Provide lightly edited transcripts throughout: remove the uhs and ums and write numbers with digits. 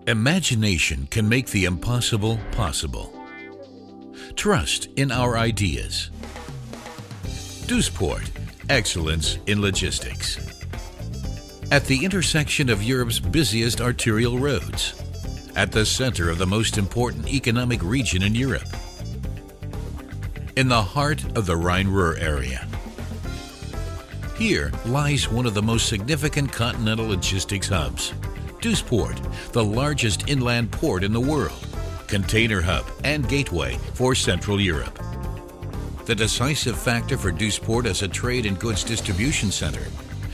Imagination can make the impossible possible. Trust in our ideas. Duisport, excellence in logistics. At the intersection of Europe's busiest arterial roads, at the center of the most important economic region in Europe, in the heart of the Rhine-Ruhr area. Here lies one of the most significant continental logistics hubs, Duisport, the largest inland port in the world, container hub and gateway for Central Europe. The decisive factor for Duisport as a trade and goods distribution center,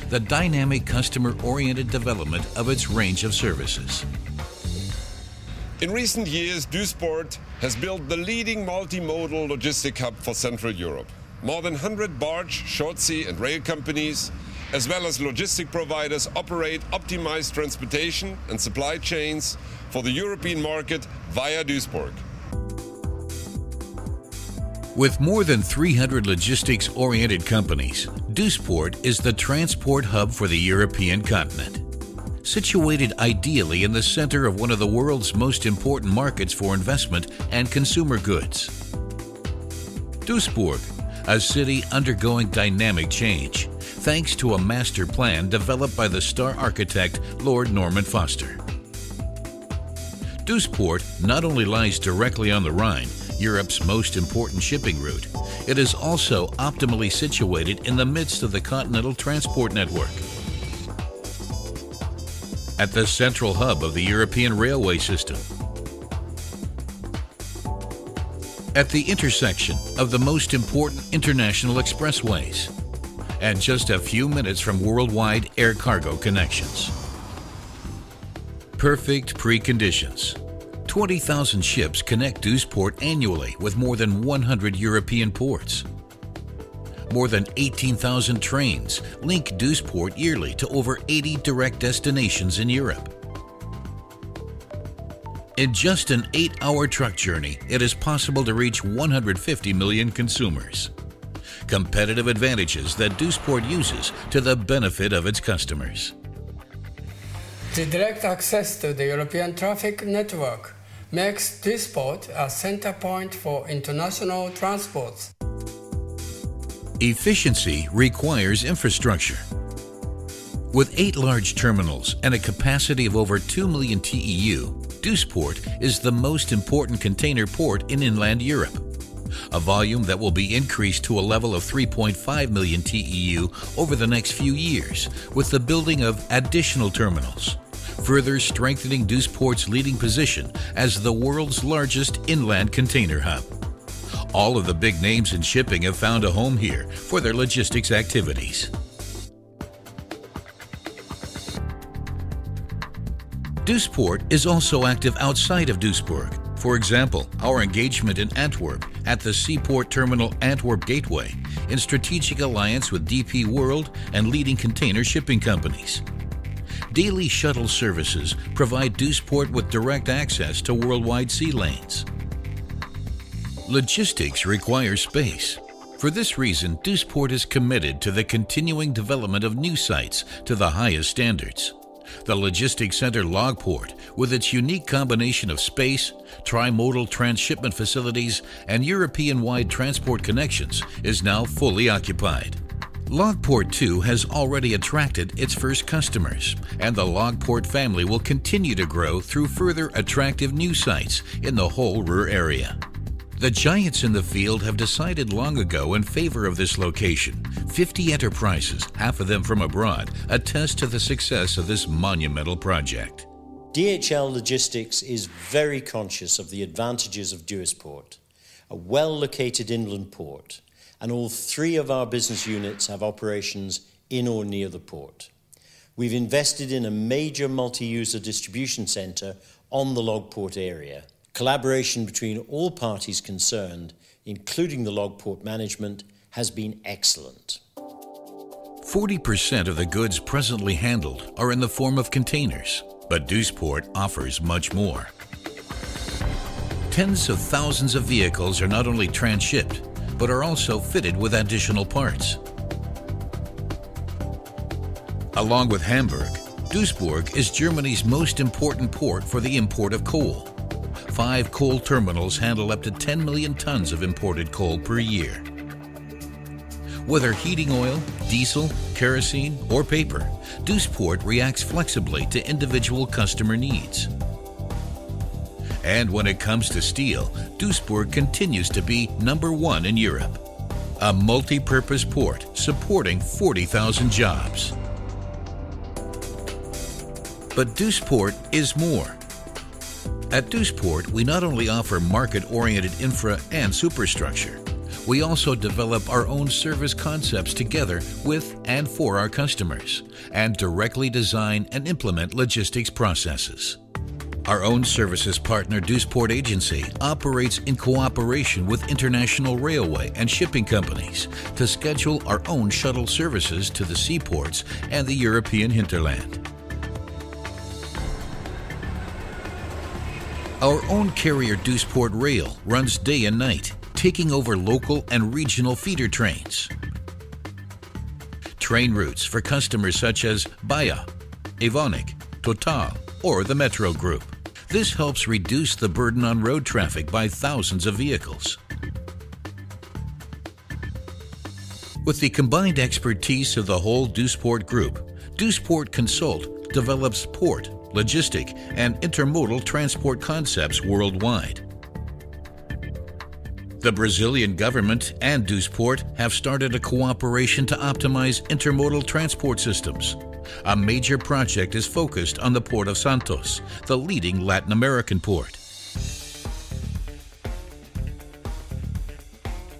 the dynamic customer-oriented development of its range of services. In recent years, Duisport has built the leading multimodal logistic hub for Central Europe. More than 100 barge, short sea and rail companies, as well as logistic providers, operate optimized transportation and supply chains for the European market via Duisport. With more than 300 logistics-oriented companies, Duisport is the transport hub for the European continent. Situated ideally in the center of one of the world's most important markets for investment and consumer goods. Duisport, a city undergoing dynamic change, thanks to a master plan developed by the star architect Lord Norman Foster. Duisport not only lies directly on the Rhine, Europe's most important shipping route, it is also optimally situated in the midst of the continental transport network. At the central hub of the European railway system. At the intersection of the most important international expressways, and just a few minutes from worldwide air cargo connections. Perfect preconditions. 20,000 ships connect Duisport annually with more than 100 European ports. More than 18,000 trains link Duisport yearly to over 80 direct destinations in Europe. In just an 8-hour truck journey, it is possible to reach 150 million consumers. Competitive advantages that Duisport uses to the benefit of its customers. The direct access to the European traffic network makes Duisport a center point for international transports. Efficiency requires infrastructure. With 8 large terminals and a capacity of over 2 million TEU, Duisport is the most important container port in inland Europe. A volume that will be increased to a level of 3.5 million TEU over the next few years with the building of additional terminals, further strengthening Duisport's leading position as the world's largest inland container hub. All of the big names in shipping have found a home here for their logistics activities. Duisport is also active outside of Duisburg. For example, our engagement in Antwerp at the Seaport Terminal Antwerp Gateway in strategic alliance with DP World and leading container shipping companies. Daily shuttle services provide Duisport with direct access to worldwide sea lanes. Logistics requires space. For this reason, Duisport is committed to the continuing development of new sites to the highest standards. The logistics center Logport, with its unique combination of space, trimodal transshipment facilities, and European-wide transport connections, is now fully occupied. Logport 2 has already attracted its first customers, and the Logport family will continue to grow through further attractive new sites in the whole Ruhr area. The giants in the field have decided long ago in favor of this location. 50 enterprises, half of them from abroad, attest to the success of this monumental project. DHL Logistics is very conscious of the advantages of Duisport, a well-located inland port, and all 3 of our business units have operations in or near the port. We've invested in a major multi-user distribution centre on the Logport area. Collaboration between all parties concerned, including the Logport management, has been excellent. 40% of the goods presently handled are in the form of containers, but Duisport offers much more. Tens of thousands of vehicles are not only transshipped, but are also fitted with additional parts. Along with Hamburg, Duisburg is Germany's most important port for the import of coal. 5 coal terminals handle up to 10 million tons of imported coal per year. Whether heating oil, diesel, kerosene, or paper, Duisport reacts flexibly to individual customer needs. And when it comes to steel, Duisburg continues to be #1 in Europe. A multi-purpose port supporting 40,000 jobs. But Duisport is more. At Duisport, we not only offer market-oriented infra and superstructure, we also develop our own service concepts together with and for our customers, and directly design and implement logistics processes. Our own services partner, Duisport Agency, operates in cooperation with international railway and shipping companies to schedule our own shuttle services to the seaports and the European hinterland. Our own carrier Duisport Rail runs day and night, taking over local and regional feeder trains. Train routes for customers such as Bayer, Evonik, Total, or the Metro Group. This helps reduce the burden on road traffic by thousands of vehicles. With the combined expertise of the whole Duisport Group, Duisport Consult develops port, logistic, and intermodal transport concepts worldwide. The Brazilian government and Duisport have started a cooperation to optimize intermodal transport systems. A major project is focused on the Port of Santos, the leading Latin American port.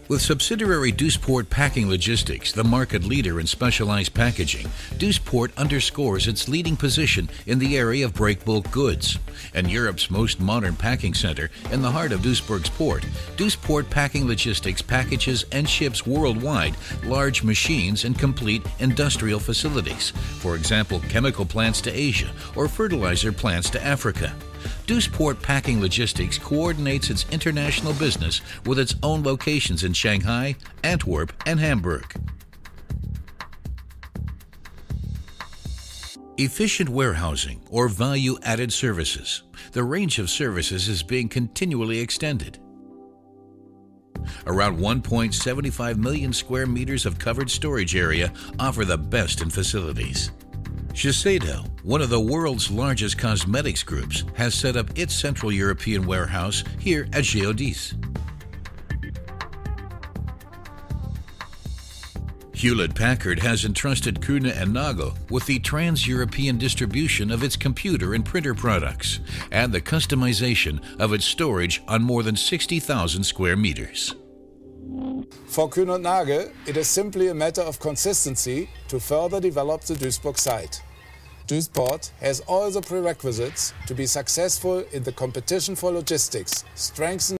With subsidiary Duisport Packing Logistics, the market leader in specialized packaging, Duisport underscores its leading position in the area of break bulk goods. And Europe's most modern packing center in the heart of Duisburg's port, Duisport Packing Logistics packages and ships worldwide large machines and complete industrial facilities, for example, chemical plants to Asia or fertilizer plants to Africa. Duisport Packing Logistics coordinates its international business with its own locations in Shanghai, Antwerp, and Hamburg. Efficient warehousing or value-added services. The range of services is being continually extended. Around 1.75 million square meters of covered storage area offer the best in facilities. Shiseido, one of the world's largest cosmetics groups, has set up its Central European warehouse here at Geodis. Hewlett-Packard has entrusted Kuehne + Nagel with the trans-European distribution of its computer and printer products and the customization of its storage on more than 60,000 square meters. For Kuehne + Nagel, it is simply a matter of consistency to further develop the Duisburg site. Duisport has all the prerequisites to be successful in the competition for logistics, strengthen